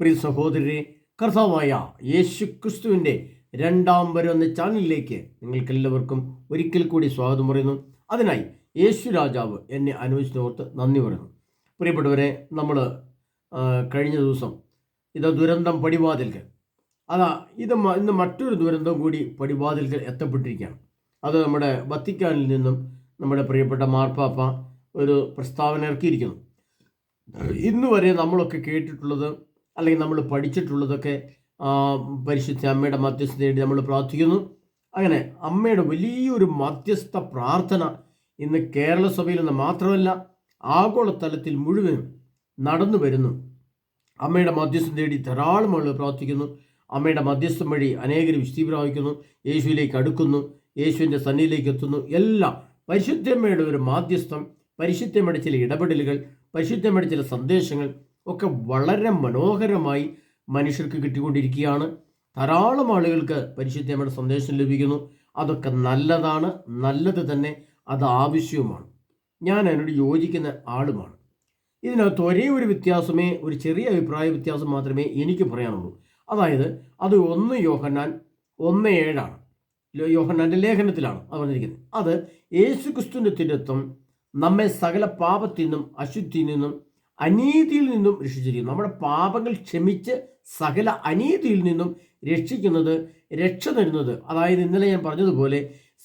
പ്രിയ സഹോദരരെ, കർത്താവായ യേശു ക്രിസ്തുവിൻ്റെ രണ്ടാം വരവ് എന്ന ചാനലിലേക്ക് നിങ്ങൾക്കെല്ലാവർക്കും ഒരിക്കൽ കൂടി സ്വാഗതം പറയുന്നു. അതിനായി യേശു രാജാവ് എന്നെ അനുവദിച്ചതോർത്ത് നന്ദി പറയുന്നു. പ്രിയപ്പെട്ടവരെ, നമ്മൾ കഴിഞ്ഞ ദിവസം ദുരന്തം പടിവാതിൽക്കൽ, ഇന്ന് മറ്റൊരു ദുരന്തം കൂടി പടിവാതിൽക്കൽ എത്തപ്പെട്ടിരിക്കുകയാണ്. അത് നമ്മുടെ വത്തിക്കാനിൽ നിന്നും നമ്മുടെ പ്രിയപ്പെട്ട മാർപ്പാപ്പ ഒരു പ്രസ്താവന ഇറക്കിയിരിക്കുന്നു. ഇന്ന് വരെ നമ്മളൊക്കെ കേട്ടിട്ടുള്ളത് അല്ലെങ്കിൽ നമ്മൾ പഠിച്ചിട്ടുള്ളതൊക്കെ പരിശുദ്ധ അമ്മയുടെ മധ്യസ്ഥത തേടി നമ്മൾ പ്രാർത്ഥിക്കുന്നു. അങ്ങനെ അമ്മയുടെ വലിയൊരു മധ്യസ്ഥ പ്രാർത്ഥന ഇന്ന് കേരള സഭയിൽ നിന്ന് മാത്രമല്ല ആഗോളതലത്തിൽ മുഴുവനും നടന്നു വരുന്നു. അമ്മയുടെ മധ്യസ്ഥം തേടി ധാരാളം ആളുകൾ പ്രാർത്ഥിക്കുന്നു. അമ്മയുടെ മധ്യസ്ഥം വഴി അനേകർ വിശുദ്ധി പ്രാപിക്കുന്നു, യേശുവിലേക്ക് അടുക്കുന്നു, യേശുവിൻ്റെ സന്നിധിയിലേക്ക് എത്തുന്നു. എല്ലാം പരിശുദ്ധമ്മയുടെ ഒരു മാധ്യസ്ഥം, പരിശുദ്ധമ്മയുടെ ചില ഇടപെടലുകൾ, പരിശുദ്ധമ്മയുടെ ചില സന്ദേശങ്ങൾ ഒക്കെ വളരെ മനോഹരമായി മനുഷ്യർക്ക് കിട്ടിക്കൊണ്ടിരിക്കുകയാണ്. ധാരാളം ആളുകൾക്ക് പരിശുദ്ധമ്മയുടെ സന്ദേശം ലഭിക്കുന്നു. അതൊക്കെ നല്ലതാണ്, നല്ലത് തന്നെ, അത് ആവശ്യവുമാണ്. ഞാൻ അതിനോട് യോജിക്കുന്ന ആളുമാണ്. ഇതിനകത്ത് ഒരേ ഒരു വ്യത്യാസമേ, ഒരു ചെറിയ അഭിപ്രായ വ്യത്യാസം മാത്രമേ എനിക്ക് പറയാനുള്ളൂ. അതായത് അത് 1 യോഹന്നാൻ 1:7 യോഹന്നാൻ്റെ ലേഖനത്തിലാണ് അത് പറഞ്ഞിരിക്കുന്നത്. അത് യേശു ക്രിസ്തുവിൻ്റെ തിരുത്വം നമ്മെ സകല പാപത്തിൽ നിന്നും അശുദ്ധിയിൽ നിന്നും അനീതിയിൽ നിന്നും രക്ഷിച്ചിരിക്കുന്നു. നമ്മുടെ പാപങ്ങൾ ക്ഷമിച്ച് സകല അനീതിയിൽ നിന്നും രക്ഷിക്കുന്നത്, രക്ഷ തരുന്നത്. അതായത് ഇന്നലെ ഞാൻ പറഞ്ഞതുപോലെ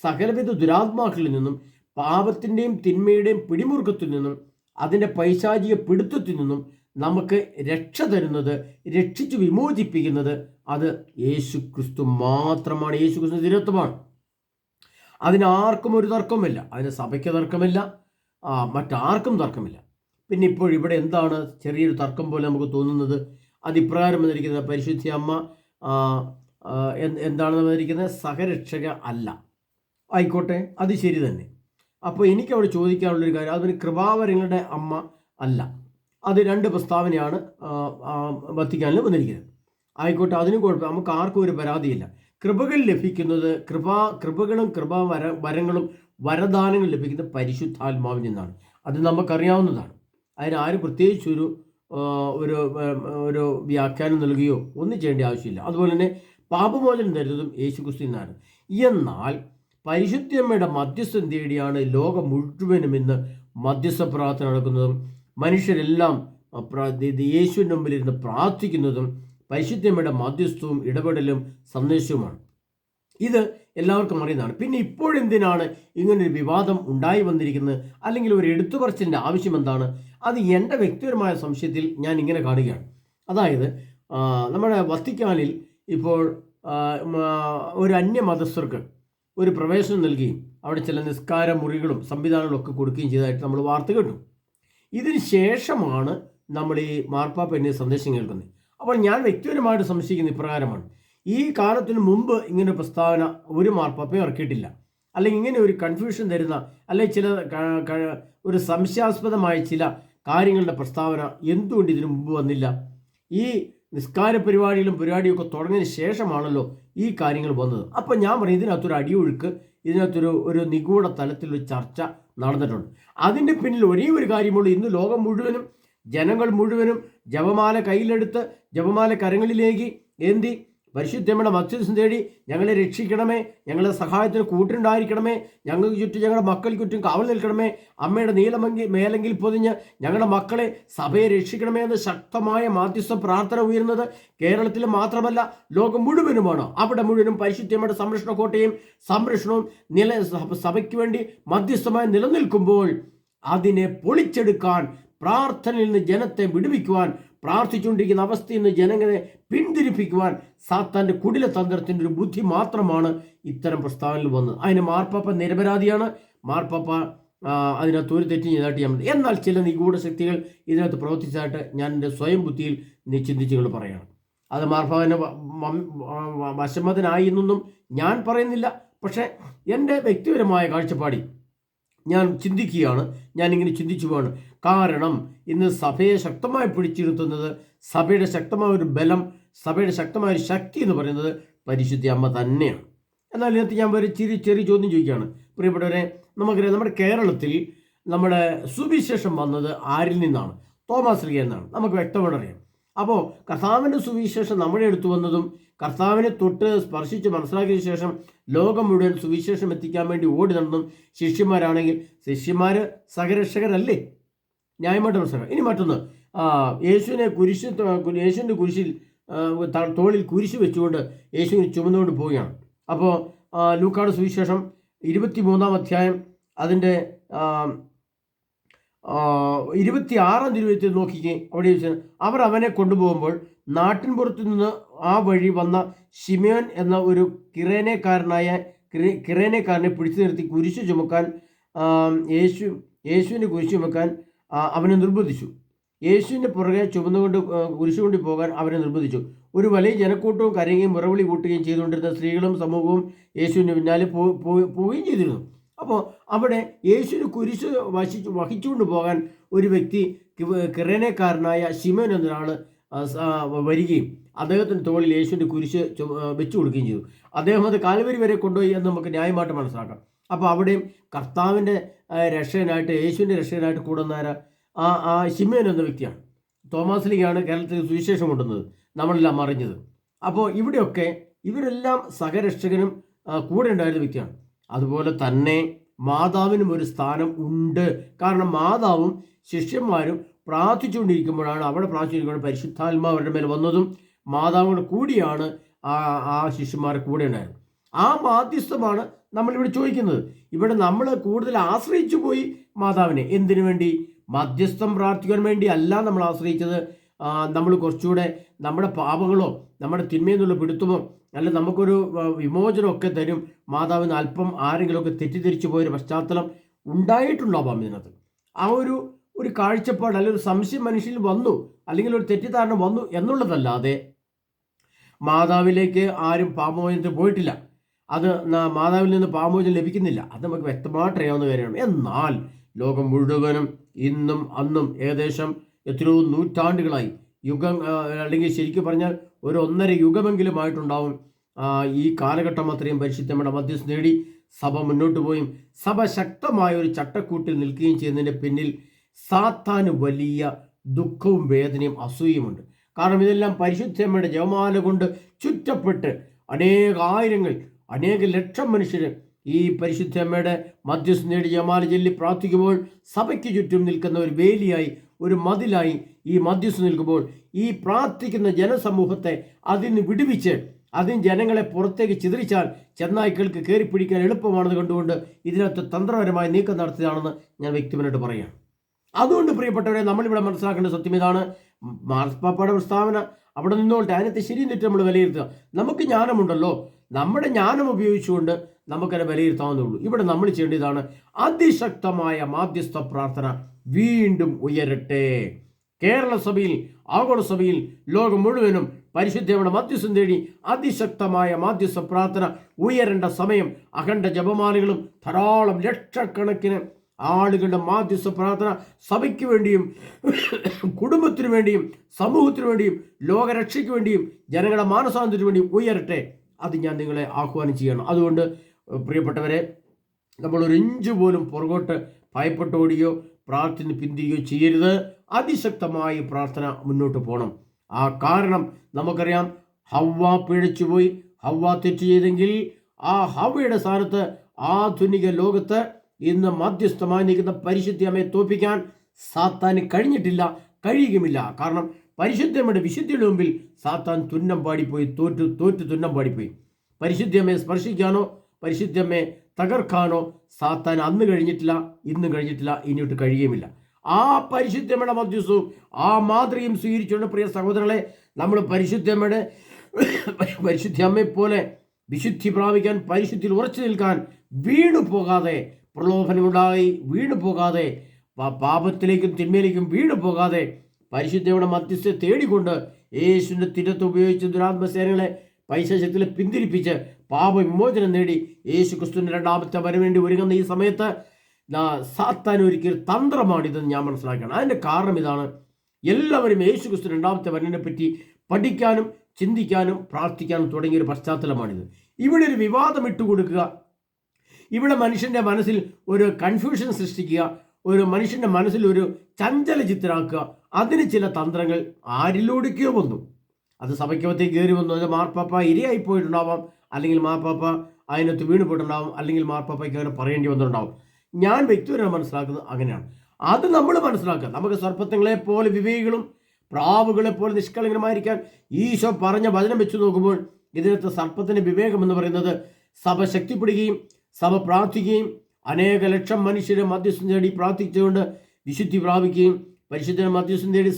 സകലവിധ ദുരാത്മാക്കളിൽ നിന്നും, പാപത്തിൻ്റെയും തിന്മയുടെയും പിടിമുറുക്കത്തിൽ നിന്നും, അതിൻ്റെ പൈശാചിക പിടുത്തത്തിൽ നിന്നും നമുക്ക് രക്ഷ തരുന്നത്, രക്ഷിച്ച് വിമോചിപ്പിക്കുന്നത് അത് യേശു ക്രിസ്തു മാത്രമാണ്. യേശു ക്രിസ്തു തിരുത്വമാണ്. അതിനാർക്കും ഒരു തർക്കമില്ല. അതിന് സഭയ്ക്ക് തർക്കമില്ല, മറ്റാർക്കും തർക്കമില്ല. പിന്നെ ഇപ്പോൾ ഇവിടെ എന്താണ് ചെറിയൊരു തർക്കം പോലെ നമുക്ക് തോന്നുന്നത്? അതിപ്രകാരം വന്നിരിക്കുന്നത് പരിശുദ്ധ അമ്മ എന്താണെന്ന് വന്നിരിക്കുന്നത് സഹരക്ഷക അല്ല. ആയിക്കോട്ടെ, അത് ശരി തന്നെ. അപ്പോൾ എനിക്ക് അവിടെ ചോദിക്കാനുള്ളൊരു കാര്യം, അതിന് കൃപാവരങ്ങളുടെ അമ്മ അല്ല. അത് 2 പ്രസ്താവനയാണ് വത്തിക്കാനിൽ വന്നിരിക്കുന്നത്. ആയിക്കോട്ടെ, അതിനും കുഴപ്പം, നമുക്ക് ആർക്കും ഒരു പരാതിയില്ല. കൃപകൾ ലഭിക്കുന്നത്, കൃപകളും വരങ്ങളും വരദാനങ്ങൾ ലഭിക്കുന്നത് പരിശുദ്ധാത്മാവിൽ നിന്നാണ്. അത് നമുക്കറിയാവുന്നതാണ്. അതിനാരും പ്രത്യേകിച്ചൊരു ഒരു വ്യാഖ്യാനം നൽകുകയോ ഒന്നും ചെയ്യേണ്ട ആവശ്യമില്ല. അതുപോലെ തന്നെ പാപമോചനം തരുന്നതും യേശു ക്രിസ്തു നിന്നാണ്. എന്നാൽ പരിശുദ്ധമ്മയുടെ മധ്യസ്ഥം തേടിയാണ് ലോകം മുഴുവനും ഇന്ന് മധ്യസ്ഥ പ്രാർത്ഥന നടക്കുന്നതും മനുഷ്യരെല്ലാം യേശുവിൻ്റെ മുമ്പിൽ ഇരുന്ന് പ്രാർത്ഥിക്കുന്നതും പരിശുദ്ധമ്മയുടെ മധ്യസ്ഥവും ഇടപെടലും സന്ദേശവുമാണ്. ഇത് എല്ലാവർക്കും അറിയുന്നതാണ്. പിന്നെ ഇപ്പോഴെന്തിനാണ് ഇങ്ങനൊരു വിവാദം ഉണ്ടായി വന്നിരിക്കുന്നത്, അല്ലെങ്കിൽ ഒരു എടുത്തുപറച്ചിലിൻ്റെ ആവശ്യം എന്താണ്? അത് എൻ്റെ വ്യക്തിപരമായ സംശയത്തിൽ ഞാൻ ഇങ്ങനെ കാണുകയാണ്. അതായത് നമ്മുടെ വത്തിക്കാനിൽ ഇപ്പോൾ ഒരു അന്യമതസ്ഥർക്ക് ഒരു പ്രവേശനം നൽകുകയും അവിടെ ചില നിസ്കാര മുറികളും സംവിധാനങ്ങളും ഒക്കെ കൊടുക്കുകയും ചെയ്തതായിട്ട് നമ്മൾ വാർത്ത കേട്ടു. ഇതിന് ശേഷമാണ് നമ്മൾ ഈ മാർപ്പാപ്പ എന്നെ സന്ദേശം കേൾക്കുന്നത്. അപ്പോൾ ഞാൻ വ്യക്തിപരമായിട്ട് സംശയിക്കുന്ന ഇപ്രകാരമാണ്: ഈ കാലത്തിന് മുമ്പ് ഇങ്ങനെ പ്രസ്താവന ഒരു മാർപ്പാപ്പയും ഇറക്കിയിട്ടില്ല. അല്ലെങ്കിൽ ഇങ്ങനെ ഒരു കൺഫ്യൂഷൻ തരുന്ന, അല്ലെങ്കിൽ ചില ഒരു സംശയാസ്പദമായ ചില കാര്യങ്ങളുടെ പ്രസ്താവന എന്തുകൊണ്ട് ഇതിനു മുമ്പ് വന്നില്ല? ഈ നിസ്കാര പരിപാടിയൊക്കെ തുടങ്ങിയതിന് ശേഷമാണല്ലോ ഈ കാര്യങ്ങൾ വന്നത്. അപ്പം ഞാൻ പറയും, ഇതിനകത്തൊരു അടിയൊഴുക്ക്, ഇതിനകത്തൊരു നിഗൂഢ തലത്തിലൊരു ചർച്ച നടന്നിട്ടുണ്ട്. അതിൻ്റെ പിന്നിൽ ഒരേ ഒരു കാര്യമുള്ളൂ. ഇന്ന് ലോകം മുഴുവനും, ജനങ്ങൾ മുഴുവനും ജപമാല കയ്യിലെടുത്ത്, ജപമാല കരങ്ങളിലേക്ക് ഏന്തി പരിശുദ്ധമ്മയുടെ മധ്യസ്ഥം തേടി ഞങ്ങളെ രക്ഷിക്കണമേ, ഞങ്ങളെ സഹായത്തിന് കൂട്ടുണ്ടായിരിക്കണമേ, ഞങ്ങൾക്ക് ചുറ്റും ഞങ്ങളുടെ മക്കൾക്ക് ചുറ്റും കാവൽ നിൽക്കണമേ, അമ്മയുടെ മേലെങ്കിൽ പൊതിഞ്ഞ് ഞങ്ങളുടെ മക്കളെ, സഭയെ രക്ഷിക്കണമേ എന്ന് ശക്തമായ മാധ്യസ്ഥ പ്രാർത്ഥന ഉയരുന്നത് കേരളത്തിൽ മാത്രമല്ല ലോകം മുഴുവനുമാണ്. അവിടെ മുഴുവനും പരിശുദ്ധമ്മയുടെ സംരക്ഷണ കോട്ടയും സംരക്ഷണവും സഭയ്ക്ക് വേണ്ടി മധ്യസ്ഥമായി നിലനിൽക്കുമ്പോൾ അതിനെ പൊളിച്ചെടുക്കാൻ, പ്രാർത്ഥനയിൽ നിന്ന് ജനത്തെ വിടുവിക്കുവാൻ, പ്രാർത്ഥിച്ചുകൊണ്ടിരിക്കുന്ന അവസ്ഥയിൽ നിന്ന് ജനങ്ങളെ പിന്തിരിപ്പിക്കുവാൻ സാത്താൻ്റെ കുടില തന്ത്രത്തിൻ്റെ ഒരു ബുദ്ധി മാത്രമാണ് ഇത്തരം പ്രസ്താവനയിൽ വന്നത്. അതിന് മാർപ്പാപ്പ നിരപരാധിയാണ്. മാർപ്പാപ്പ അതിനകത്ത് ഒരു തെറ്റ് ചെയ്തായിട്ട് ഞാൻ, എന്നാൽ ചില നിഗൂഢ ശക്തികൾ ഇതിനകത്ത് പ്രവർത്തിച്ചതായിട്ട് ഞാൻ എൻ്റെ സ്വയം ബുദ്ധിയിൽ ചിന്തിച്ചുകൾ പറയുകയാണ്. അത് മാർപ്പാപ്പനെ വശമതനായി എന്നൊന്നും ഞാൻ പറയുന്നില്ല. പക്ഷേ എൻ്റെ വ്യക്തിപരമായ കാഴ്ചപ്പാടിൽ ഞാൻ ചിന്തിക്കുകയാണ്, ഞാനിങ്ങനെ ചിന്തിച്ചു പോവാണ്. കാരണം ഇന്ന് സഭയെ ശക്തമായി പിടിച്ചിരുത്തുന്നത്, സഭയുടെ ശക്തമായ ഒരു ബലം, സഭയുടെ ശക്തമായ ഒരു ശക്തി എന്ന് പറയുന്നത് പരിശുദ്ധ അമ്മ തന്നെയാണ്. എന്നാൽ ഇതിനകത്ത് ഞാൻ ഒരു ചെറിയ ചോദ്യം ചോദിക്കുകയാണ്. പ്രിയപ്പെട്ടവരെ, നമുക്കറിയാം, നമ്മുടെ കേരളത്തിൽ നമ്മുടെ സുവിശേഷം വന്നത് ആരിൽ നിന്നാണ്? തോമാസ് ശ്ലീഹ എന്നാണ്. നമുക്ക് വ്യക്തമായിട്ട് അറിയാം. അപ്പോൾ കർത്താവിൻ്റെ സുവിശേഷം നമ്മുടെ അടുത്ത് വന്നതും കർത്താവിനെ തൊട്ട് സ്പർശിച്ച് മനസ്സിലാക്കിയ ശേഷം ലോകം മുഴുവൻ സുവിശേഷം എത്തിക്കാൻ വേണ്ടി ഓടി നടന്നും ശിഷ്യന്മാരാണെങ്കിൽ ശിഷ്യന്മാർ സഹരക്ഷകരല്ലേ? ന്യായമായിട്ട് മനസ്സിലാക്കാം. ഇനി മറ്റൊന്ന്, യേശുവിൻ്റെ കുരിശിൽ തോളിൽ കുരിശ് വെച്ചുകൊണ്ട് യേശുവിനെ ചുമന്നുകൊണ്ട് പോവുകയാണ്. അപ്പോൾ ലൂക്കാട് സുവിശേഷം 23-ാം അധ്യായം അതിൻ്റെ 26-ാം തിരുവചനത്തിൽ നോക്കിക്കേ. അവിടെ അവർ അവനെ കൊണ്ടുപോകുമ്പോൾ നാട്ടിൻപുറത്തു നിന്ന് ആ വഴി വന്ന ശിമയോൻ എന്ന ഒരു കിറേനക്കാരനെ പിടിച്ചു നിർത്തി കുരിശ് ചുമക്കാൻ യേശുവിൻ്റെ കുരിശ് ചുമക്കാൻ അവനെ നിർബന്ധിച്ചു. യേശുവിൻ്റെ പുറകെ ചുമന്നുകൊണ്ട് കുരിശ് കൊണ്ട് പോകാൻ അവനെ നിർബന്ധിച്ചു. ഒരു വലിയ ജനക്കൂട്ടവും കരയുകയും മുറവിളി കൂട്ടുകയും ചെയ്തുകൊണ്ടിരുന്ന സ്ത്രീകളും സമൂഹവും യേശുവിൻ്റെ പിന്നാലെ പോവുകയും ചെയ്തിരുന്നു. അപ്പോൾ അവിടെ യേശുവിന് കുരിശ് വഹിച്ചുകൊണ്ട് പോകാൻ ഒരു വ്യക്തി കിറേനക്കാരനായ ശിമോൻ എന്നൊരാൾ വരികയും അദ്ദേഹത്തിന് തോളിൽ യേശുവിൻ്റെ കുരിശ് വെച്ചു കൊടുക്കുകയും ചെയ്തു. അദ്ദേഹം അത് കാൽവരി വരെ കൊണ്ടുപോയി എന്ന് നമുക്ക് ന്യായമായിട്ട് മനസ്സിലാക്കാം. അപ്പോൾ അവിടെയും കർത്താവിൻ്റെ രക്ഷകനായിട്ട് യേശുവിൻ്റെ രക്ഷകനായിട്ട് കൂടുന്ന ആ ശിമോൻ എന്ന വ്യക്തിയാണ്. തോമാസ്ലിയാണ് കേരളത്തിൽ സുവിശേഷം കൊണ്ടുവന്നത്, നമ്മളെല്ലാം അറിഞ്ഞത്. അപ്പോൾ ഇവിടെയൊക്കെ ഇവരെല്ലാം സഹരക്ഷകനും കൂടെ ഉണ്ടായിരുന്ന വ്യക്തിയാണ്. അതുപോലെ തന്നെ മാതാവിനും ഒരു സ്ഥാനം ഉണ്ട്. കാരണം മാതാവും ശിഷ്യന്മാരും പ്രാർത്ഥിച്ചുകൊണ്ടിരിക്കുമ്പോഴാണ് പരിശുദ്ധാത്മാവ് അവരുടെ മേൽ വന്നതും മാതാവിനോട് കൂടിയാണ് ആ ശിഷ്യന്മാരെ കൂടെ ഉണ്ടായിരുന്നത്. ആ മാധ്യസ്ഥമാണ് നമ്മളിവിടെ ചോദിക്കുന്നത്. ഇവിടെ നമ്മൾ കൂടുതൽ ആശ്രയിച്ചു പോയി മാതാവിനെ. എന്തിനു വേണ്ടി? മധ്യസ്ഥം പ്രാർത്ഥിക്കാൻ വേണ്ടി അല്ല നമ്മൾ ആശ്രയിച്ചത്. നമ്മൾ കുറച്ചുകൂടെ നമ്മുടെ പാപങ്ങളോ നമ്മുടെ തിന്മയിൽ നിന്നുള്ള പിടുത്തമോ അല്ല നമുക്കൊരു വിമോചനമൊക്കെ തരും മാതാവിന് അല്പം ആരെങ്കിലുമൊക്കെ തെറ്റിദ്ധരിച്ചു പോയൊരു പശ്ചാത്തലം ഉണ്ടായിട്ടുണ്ടാവാം ഇതിനകത്ത്. ആ ഒരു കാഴ്ചപ്പാട് അല്ലെങ്കിൽ ഒരു സംശയം മനുഷ്യനിൽ വന്നു, അല്ലെങ്കിൽ ഒരു തെറ്റിദ്ധാരണ വന്നു എന്നുള്ളതല്ലാതെ മാതാവിലേക്ക് ആരും പാപമോചനത്തിന് പോയിട്ടില്ല. അത് മാതാവിൽ നിന്ന് പാപമോചനം ലഭിക്കുന്നില്ല. അത് നമുക്ക് വ്യക്തമായിട്ട് അറിയാവുന്ന കാര്യമാണ്. എന്നാൽ ലോകം മുഴുവനും ഇന്നും അന്നും ഏകദേശം എത്രയോ നൂറ്റാണ്ടുകളായി അല്ലെങ്കിൽ ശരിക്കും പറഞ്ഞാൽ ഒരു 1.5 യുഗമെങ്കിലുമായിട്ടുണ്ടാവും ഈ കാലഘട്ടം അത്രയും പരിശുദ്ധമ്മയുടെ മധ്യസ്ഥ നേടി സഭ മുന്നോട്ട് പോയും സഭ ശക്തമായ ഒരു ചട്ടക്കൂട്ടിൽ നിൽക്കുകയും ചെയ്യുന്നതിൻ്റെ പിന്നിൽ സാത്താന് വലിയ ദുഃഖവും വേദനയും അസൂയുമുണ്ട്. കാരണം ഇതെല്ലാം പരിശുദ്ധമ്മയുടെ ജപമാല കൊണ്ട് ചുറ്റപ്പെട്ട് അനേക ലക്ഷം മനുഷ്യർ ഈ പരിശുദ്ധമ്മയുടെ മധ്യസ്ഥ നേടി ജപമാല ചൊല്ലി പ്രാർത്ഥിക്കുമ്പോൾ സഭയ്ക്ക് ചുറ്റും നിൽക്കുന്ന ഒരു വേലിയായി, ഒരു മതിലായി ഈ മധ്യസ്ഥ നിൽക്കുമ്പോൾ ഈ പ്രാർത്ഥിക്കുന്ന ജനസമൂഹത്തെ അതിന് വിടുവിച്ച് അതിന് ജനങ്ങളെ പുറത്തേക്ക് ചിതറിച്ചാൽ ചെന്നായ്ക്കൾക്ക് കയറിപ്പിടിക്കാൻ എളുപ്പമാണെന്ന് കണ്ടുകൊണ്ട് ഇതിനകത്ത് തന്ത്രപരമായ നീക്കം നടത്തിയതാണെന്ന് ഞാൻ വ്യക്തിപരമായിട്ട് പറയുകയാണ്. അതുകൊണ്ട് പ്രിയപ്പെട്ടവരെ, നമ്മളിവിടെ മനസ്സിലാക്കേണ്ട സത്യം ഇതാണ്. മാർപ്പാപ്പയുടെ പ്രസ്താവന അവിടെ നിന്നോട്ടെ, അതിനകത്ത് ശരിയും തെറ്റും നമ്മൾ വിലയിരുത്തുക. നമുക്ക് ജ്ഞാനമുണ്ടല്ലോ, നമ്മുടെ ജ്ഞാനം ഉപയോഗിച്ചുകൊണ്ട് നമുക്കതിനെ വിലയിരുത്താവുന്നതുള്ളൂ. ഇവിടെ നമ്മൾ ചെയ്യേണ്ടതാണ് അതിശക്തമായ മാധ്യസ്ഥ പ്രാർത്ഥന വീണ്ടും ഉയരട്ടെ. കേരള സഭയിൽ, ആഗോള സഭയിൽ, ലോകം മുഴുവനും പരിശുദ്ധയുടെ മധ്യസ്ഥം തേടി അതിശക്തമായ മാധ്യസ്ഥ പ്രാർത്ഥന ഉയരേണ്ട സമയം. അഖണ്ഡ ജപമാലകളും ധാരാളം ലക്ഷക്കണക്കിന് ആളുകളുടെ മാധ്യസ്ഥ പ്രാർത്ഥന സഭയ്ക്ക് വേണ്ടിയും കുടുംബത്തിനു വേണ്ടിയും സമൂഹത്തിനു വേണ്ടിയും ലോകരക്ഷയ്ക്ക് വേണ്ടിയും ജനങ്ങളുടെ മാനസാന്തരത്തിനു വേണ്ടിയും ഉയരട്ടെ. അത് ഞാൻ നിങ്ങളെ ആഹ്വാനം ചെയ്യണം. അതുകൊണ്ട് പ്രിയപ്പെട്ടവരെ, നമ്മൾ ഒരു ഇഞ്ച് പോലും പുറകോട്ട് ഭയപ്പെട്ടോടിയോ പ്രാർത്ഥന പിന്തിരിയോ ചെയ്യരുത്. അതിശക്തമായി പ്രാർത്ഥന മുന്നോട്ട് പോകണം. ആ കാരണം നമുക്കറിയാം, ഹവ്വ പിഴച്ചുപോയി. ഹവ്വ തെറ്റ് ചെയ്തെങ്കിൽ ആ ഹവ്വയുടെ സ്ഥാനത്ത് ആധുനിക ലോകത്ത് ഇന്ന് മധ്യസ്ഥമായി നിൽക്കുന്ന പരിശുദ്ധമ്മയെ തോൽപ്പിക്കാൻ സാത്താന് കഴിഞ്ഞിട്ടില്ല, കഴിയുകയുമില്ല. കാരണം പരിശുദ്ധമ്മയുടെ വിശുദ്ധിയുടെ മുമ്പിൽ സാത്താൻ തുന്നം പാടിപ്പോയി, തോറ്റു തുന്നം പാടിപ്പോയി. പരിശുദ്ധമ്മയെ സ്പർശിക്കാനോ പരിശുദ്ധമ്മയെ തകർക്കാനോ സാത്താൻ അന്ന് കഴിഞ്ഞിട്ടില്ല, ഇന്നും കഴിഞ്ഞിട്ടില്ല, ഇനിയോട്ട് കഴിയുകയുമില്ല. ആ പരിശുദ്ധമ്മയുടെ മധ്യസ്ഥവും ആ മാതൃകയും സ്വീകരിച്ചുകൊണ്ട് പ്രിയ സഹോദരങ്ങളെ, നമ്മൾ പരിശുദ്ധമ്മയെ പോലെ വിശുദ്ധി പ്രാപിക്കാൻ, പരിശുദ്ധിയിൽ ഉറച്ചു നിൽക്കാൻ, വീണു പോകാതെ, പ്രലോഭനമുണ്ടായി വീണു പോകാതെ, പാപത്തിലേക്കും തിന്മയിലേക്കും വീണു പോകാതെ പരിശുദ്ധയുടെ മധ്യസ്ഥ തേടിക്കൊണ്ട് യേശുവിൻ്റെ തിരത്ത് ഉപയോഗിച്ച് ദുരാത്മസേനകളെ പൈശാചികളെ പിന്തിരിപ്പിച്ച് പാപവിമോചനം നേടി യേശു ക്രിസ്തുവിൻ്റെ രണ്ടാമത്തെ വരവേണ്ടി ഒരുങ്ങുന്ന ഈ സമയത്ത് സാത്താൻ ഒരുക്കിയ തന്ത്രമാണിതെന്ന് ഞാൻ മനസ്സിലാക്കണം. അതിൻ്റെ കാരണം ഇതാണ്, എല്ലാവരും യേശു ക്രിസ്തു രണ്ടാമത്തെ വരവിനെ പറ്റി പഠിക്കാനും ചിന്തിക്കാനും പ്രാർത്ഥിക്കാനും തുടങ്ങിയൊരു പശ്ചാത്തലമാണിത്. ഇവിടെ ഒരു വിവാദം ഇട്ടുകൊടുക്കുക, ഇവിടെ മനുഷ്യൻ്റെ മനസ്സിൽ ഒരു കൺഫ്യൂഷൻ സൃഷ്ടിക്കുക, ഒരു മനുഷ്യൻ്റെ മനസ്സിൽ ഒരു ചഞ്ചല ചിത്തരാക്കുക, അതിന് ചില തന്ത്രങ്ങൾ ആരിലൂടെയോ വന്നു. അത് സഭയ്ക്കകത്തേക്ക് കയറി വന്നു. അത് മാർപ്പാപ്പ ഇരയായിപ്പോയിട്ടുണ്ടാവാം, അല്ലെങ്കിൽ മാർപ്പാപ്പ അതിനകത്ത് വീണ് പോയിട്ടുണ്ടാവും, അല്ലെങ്കിൽ മാർപ്പാപ്പയ്ക്ക് അങ്ങനെ പറയേണ്ടി വന്നിട്ടുണ്ടാവും. ഞാൻ വ്യക്തിപരമായി മനസ്സിലാക്കുന്നത് അങ്ങനെയാണ്. അത് നമ്മൾ മനസ്സിലാക്കുക. നമുക്ക് സർപ്പത്തുങ്ങളെ പോലെ വിവേകികളും പ്രാവുകളെ പോലെ നിഷ്കളങ്കമായിരിക്കാൻ ഈശോ പറഞ്ഞ വചനം വെച്ച് നോക്കുമ്പോൾ ഇതിനകത്ത് സർപ്പത്തിൻ്റെ വിവേകം എന്ന് പറയുന്നത് സഭ ശക്തിപ്പെടുകയും സഭ പ്രാർത്ഥിക്കുകയും അനേക ലക്ഷം മനുഷ്യരെ മധ്യസ്ഥം തേടി പ്രാർത്ഥിച്ചുകൊണ്ട് വിശുദ്ധി പ്രാപിക്കുകയും പരിശുദ്ധ മധ്യസ്ഥം തേടി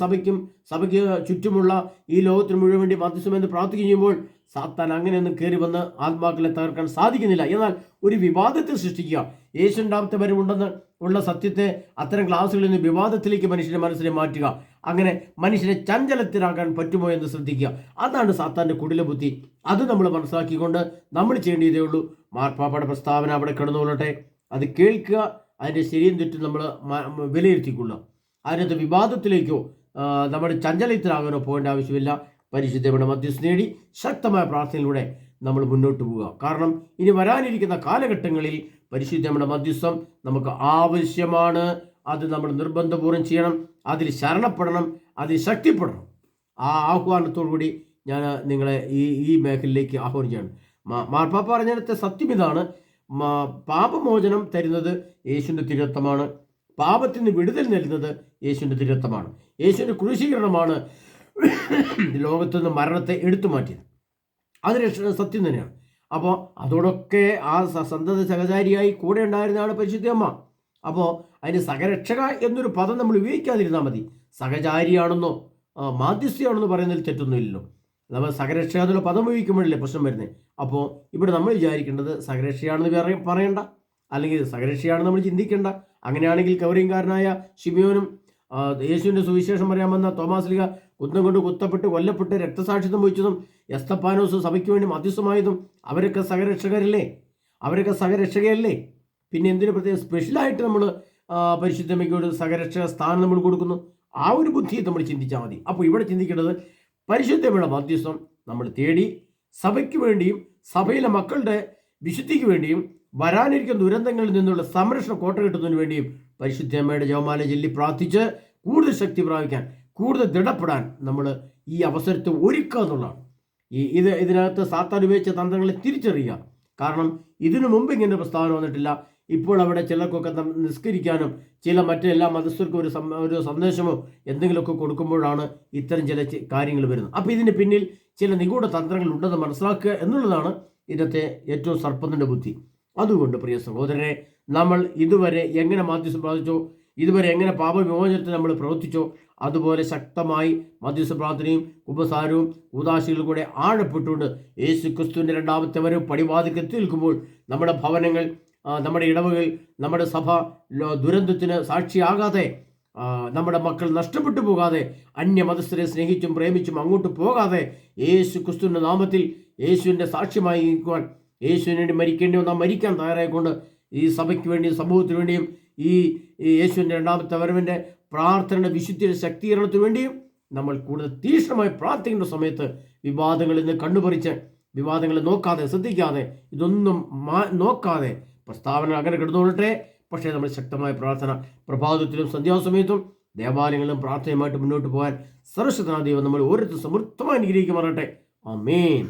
സഭയ്ക്ക് ചുറ്റുമുള്ള ഈ ലോകത്തിന് മുഴുവൻ വേണ്ടി മധ്യസ്ഥം എന്ന് പ്രാർത്ഥിക്കുകയും ചെയ്യുമ്പോൾ സാത്താൻ അങ്ങനെയൊന്നും കയറി വന്ന് ആത്മാക്കളെ തകർക്കാൻ സാധിക്കുന്നില്ല. എന്നാൽ ഒരു വിവാദത്തിൽ സൃഷ്ടിക്കുക, യേശുണ്ടാമത്തെ വരവുണ്ടെന്ന് ഉള്ള സത്യത്തെ അത്തരം ക്ലാസ്സുകളിൽ നിന്ന് വിവാദത്തിലേക്ക് മനുഷ്യന്റെ മനസ്സിനെ മാറ്റുക, അങ്ങനെ മനുഷ്യനെ ചഞ്ചലത്തിലാക്കാൻ പറ്റുമോ എന്ന് ശ്രദ്ധിക്കുക. അതാണ് സാത്താൻ്റെ കുടില ബുദ്ധി. അത് നമ്മൾ മനസ്സിലാക്കിക്കൊണ്ട് നമ്മൾ ചെയ്യേണ്ടതേ ഉള്ളൂ. മാർപ്പാപ്പയുടെ പ്രസ്താവന അവിടെ കിടന്നുകൊള്ളട്ടെ, അത് കേൾക്കുക, അതിൻ്റെ ശരിയും തെറ്റും നമ്മൾ വിലയിരുത്തിക്കൊള്ളുക. അതിനകത്ത് വിവാദത്തിലേക്കോ നമ്മുടെ ചഞ്ചലത്തിലാകാനോ പോകേണ്ട ആവശ്യമില്ല. പരിശുദ്ധയുടെ മധ്യസ്ഥ നേടി ശക്തമായ പ്രാർത്ഥനയിലൂടെ നമ്മൾ മുന്നോട്ട് പോവുക. കാരണം ഇനി വരാനിരിക്കുന്ന കാലഘട്ടങ്ങളിൽ പരിശുദ്ധയുടെ മധ്യസ്ഥം നമുക്ക് ആവശ്യമാണ്. അത് നമ്മൾ നിർബന്ധപൂർവ്വം ചെയ്യണം, അതിൽ ശരണപ്പെടണം, അതിൽ ശക്തിപ്പെടണം. ആ ആഹ്വാനത്തോടു കൂടി ഞാൻ നിങ്ങളെ ഈ മേഖലയിലേക്ക് ആഹ്വാനം ചെയ്യണം. മാർപ്പാപ്പ പറഞ്ഞിടത്തെ സത്യം ഇതാണ്: പാപമോചനം തരുന്നത് യേശുവിൻ്റെ തിരുരക്തമാണ്, പാപത്തിൽ നിന്ന് വിടുതൽ നൽകുന്നത് യേശുവിൻ്റെ തിരുരക്തമാണ്. യേശുവിൻ്റെ ക്രൂശീകരണമാണ് ലോകത്തു നിന്ന് മരണത്തെ എടുത്തു മാറ്റിയത്. അത് സത്യം തന്നെയാണ്. അപ്പോൾ അതോടൊക്കെ ആ സന്തത സഹചാരിയായി കൂടെ ഉണ്ടായിരുന്നതാണ് പരിശുദ്ധ അമ്മ. അപ്പോൾ അതിന് സഹരക്ഷക എന്നൊരു പദം നമ്മൾ ഉപയോഗിക്കാതിരുന്നാൽ മതി. സഹചാരിയാണെന്നോ മാധ്യസ്ഥയാണെന്നോ പറയുന്നതിൽ തെറ്റൊന്നുമില്ലല്ലോ. നമ്മൾ സഹരക്ഷക എന്നുള്ള പദം ഉപയോഗിക്കുമ്പോഴല്ലേ പ്രശ്നം വരുന്നത്. അപ്പോൾ ഇവിടെ നമ്മൾ വിചാരിക്കേണ്ടത് സഹരക്ഷയാണെന്ന് പറയണ്ട, അല്ലെങ്കിൽ സഹരക്ഷയാണെന്ന് നമ്മൾ ചിന്തിക്കേണ്ട. അങ്ങനെയാണെങ്കിൽ കൗരയംകാരനായ ശിമയോനും യേശുവിൻ്റെ സുവിശേഷം പറയാമെന്ന തോമാസ്ലിക കുന്തം കൊണ്ട് കുത്തപ്പെട്ട് കൊല്ലപ്പെട്ട് രക്തസാക്ഷിത്വം വഹിച്ചതും എസ്തപ്പാനോസ് സഭയ്ക്ക് വേണ്ടി മധ്യസ്ഥമായതും അവരൊക്കെ സഹരക്ഷകരല്ലേ, അവരൊക്കെ സഹരക്ഷകയല്ലേ? പിന്നെ എന്തിനു പ്രത്യേകം സ്പെഷ്യലായിട്ട് നമ്മൾ പരിശുദ്ധമ്മയ്ക്ക് സഹരക്ഷക സ്ഥാനം നമ്മൾ കൊടുക്കുന്നു? ആ ഒരു ബുദ്ധിയെ നമ്മൾ ചിന്തിച്ചാൽ മതി. അപ്പോൾ ഇവിടെ ചിന്തിക്കേണ്ടത് പരിശുദ്ധമ്മയുടെ മധ്യസ്ഥം നമ്മൾ തേടി സഭയ്ക്ക് വേണ്ടിയും സഭയിലെ മക്കളുടെ വിശുദ്ധിക്ക് വേണ്ടിയും വരാനിരിക്കുന്ന ദുരന്തങ്ങളിൽ നിന്നുള്ള സംരക്ഷണ കോട്ട കിട്ടുന്നതിന് വേണ്ടിയും പരിശുദ്ധമ്മയുടെ ജപമാല ചൊല്ലി പ്രാർത്ഥിച്ച് കൂടുതൽ ശക്തി പ്രാപിക്കാൻ, കൂടുതൽ ദൃഢപ്പെടാൻ നമ്മൾ ഈ അവസരത്തെ ഒരുക്കുക എന്നുള്ളതാണ്. ഇതിനകത്ത് സാത്താൻ ഉപയോഗിച്ച തന്ത്രങ്ങളെ തിരിച്ചറിയുക. കാരണം ഇതിനു മുമ്പ് ഇങ്ങനെ പ്രസ്താവന വന്നിട്ടില്ല. ഇപ്പോൾ അവിടെ ചിലർക്കൊക്കെ നിസ്കരിക്കാനും ചില മറ്റെല്ലാ മതസ്ഥർക്കും ഒരു സന്ദേശമോ എന്തെങ്കിലുമൊക്കെ കൊടുക്കുമ്പോഴാണ് ഇത്തരം ചില കാര്യങ്ങൾ വരുന്നത്. അപ്പോൾ ഇതിന് പിന്നിൽ ചില നിഗൂഢ തന്ത്രങ്ങൾ ഉണ്ടെന്ന് മനസ്സിലാക്കുക എന്നുള്ളതാണ് ഇതിനകത്തെ ഏറ്റവും സർപ്പത്തിൻ്റെ ബുദ്ധി. അതുകൊണ്ട് പ്രിയ സഹോദരനെ, നമ്മൾ ഇതുവരെ എങ്ങനെ മധ്യസ്ഥം പ്രാർത്ഥിച്ചോ, ഇതുവരെ എങ്ങനെ പാപവിമോചനത്തിന് നമ്മൾ പ്രവർത്തിച്ചോ, അതുപോലെ ശക്തമായി മധ്യസ്ഥ പ്രാർത്ഥനയും ഉപസാരവും ഉദാശികളും കൂടെ ആഴപ്പെട്ടുകൊണ്ട് യേശു ക്രിസ്തുവിൻ്റെ രണ്ടാമത്തെ വരവ് പടിവാതിൽക്ക് എത്തി നിൽക്കുമ്പോൾ നമ്മുടെ ഭവനങ്ങൾ, നമ്മുടെ ഇടവകൾ, നമ്മുടെ സഭ ദുരന്തത്തിന് സാക്ഷിയാകാതെ, നമ്മുടെ മക്കൾ നഷ്ടപ്പെട്ടു പോകാതെ, അന്യമതസ്ഥരെ സ്നേഹിച്ചും പ്രേമിച്ചും അങ്ങോട്ട് പോകാതെ യേശു ക്രിസ്തുവിൻ്റെ നാമത്തിൽ യേശുവിൻ്റെ സാക്ഷ്യമായി നിൽക്കുവാൻ, യേശുവിന് വേണ്ടി മരിക്കേണ്ടി വന്നാൽ മരിക്കാൻ തയ്യാറായിക്കൊണ്ട് ഈ സഭയ്ക്ക് വേണ്ടിയും സമൂഹത്തിന് വേണ്ടിയും ഈ യേശുവിൻ്റെ രണ്ടാമത്തെ വരവിൻ്റെ പ്രാർത്ഥനയുടെ വിശുദ്ധിയുടെ ശക്തീകരണത്തിന് വേണ്ടിയും നമ്മൾ കൂടുതൽ തീക്ഷ്ണമായി പ്രാർത്ഥിക്കേണ്ട സമയത്ത് വിവാദങ്ങളിൽ നിന്ന് കണ്ണുപറിച്ച്, വിവാദങ്ങളെ നോക്കാതെ, ശ്രദ്ധിക്കാതെ, ഇതൊന്നും നോക്കാതെ പ്രസ്താവന അങ്ങനെ കിടന്നുകൊള്ളട്ടെ. പക്ഷേ നമ്മൾ ശക്തമായ പ്രാർത്ഥന പ്രഭാതത്തിലും സന്ധ്യാസമയത്തും ദേവാലയങ്ങളിലും പ്രാർത്ഥനയുമായിട്ട് മുന്നോട്ട് പോകാൻ സർവശക്തനായ ദൈവം നമ്മൾ ഓരോരുത്തരും സമൃദ്ധമായി അനുഗ്രഹിക്കുമാറാകട്ടെ. ആമേൻ.